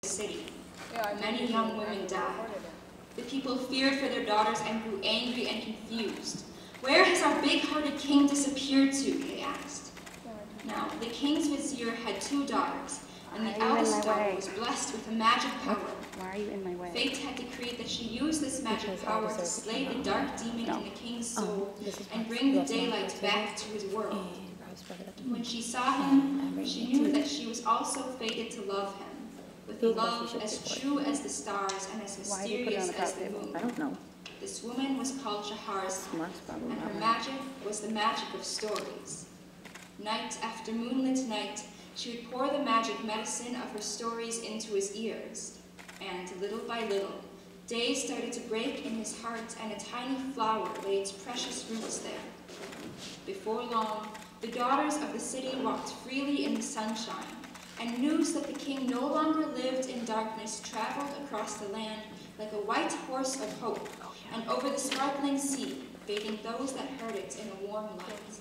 city. Many young women died. The people feared for their daughters and grew angry and confused. Where has our big-hearted king disappeared to, they asked. Now, the king's vizier had 2 daughters, and the eldest daughter was blessed with a magic power. Why are you in my way? Fate had decreed that she use this magic power to slay the dark demon in the king's soul and bring the daylight back to his world. When she saw him, she knew that she was also fated to love him, with a love as true as the stars and as mysterious as the moon. I don't know. This woman was called Scheherazade, and her magic was the magic of stories. Night after moonlit night, she would pour the magic medicine of her stories into his ears, and little by little, day started to break in his heart, and a tiny flower laid its precious roots there. Before long, the daughters of the city walked freely in the sunshine, and news that the king no longer lived in darkness traveled across the land like a white horse of hope, and over the sparkling sea, bathing those that heard it in a warm light.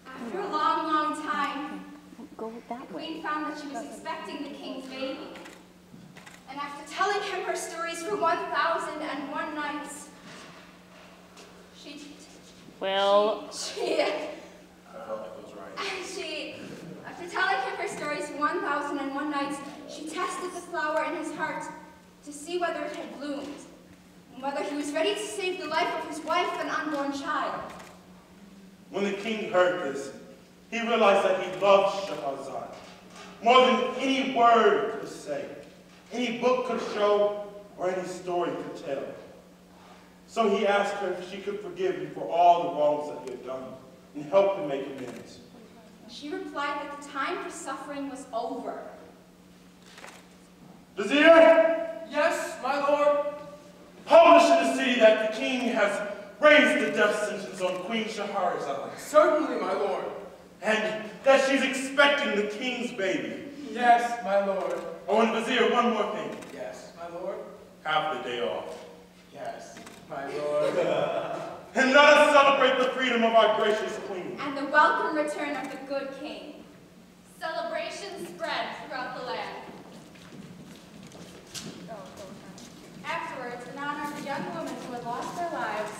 After a long, long time, the queen found that she was expecting the king's baby. And after telling him her stories for 1,001 nights, after telling him her stories for 1,001 nights, she tested the flower in his heart to see whether it had bloomed, and whether he was ready to save the life of his wife and unborn child. When the king heard this, he realized that he loved Scheherazade more than any word could say, any book could show, or any story could tell. So he asked her if she could forgive him for all the wrongs that he had done and help him make amends. She replied that the time for suffering was over. Vizier? Yes, my lord. Publish in the city that the king has raised the death sentence on Queen Scheherazade. Certainly, my lord. And that she's expecting the king's baby. Yes, my lord. Oh, and Vizier, one more thing. Yes, my lord. Have the day off. Yes, my lord. And let us celebrate the freedom of our gracious queen. And the welcome return of the good king. Celebrations spread throughout the land. Afterwards, in honor of the young women who had lost their lives,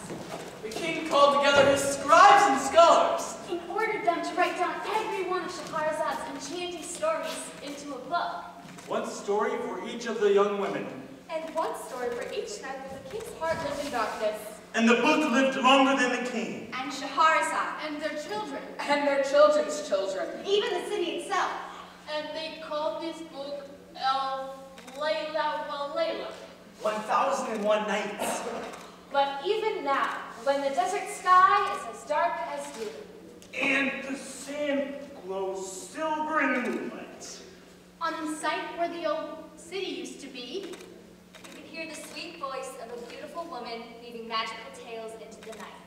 The king called together his scribes and scholars. He ordered them to write down every one of Scheherazade's enchanting stories into a book. One story for each of the young women. And one story for each night that the king's heart lived in darkness. And the book lived longer than the king. and Scheherazade, And their children. And their children's children. Even the city itself. And they called this book Layla wa Layla. 1,001 nights. But even now, when the desert sky is as dark as doom, And the sand glows silver in the moonlight. on the site where the old city used to be, You can hear the sweet voice of a beautiful woman weaving magical tales into the night.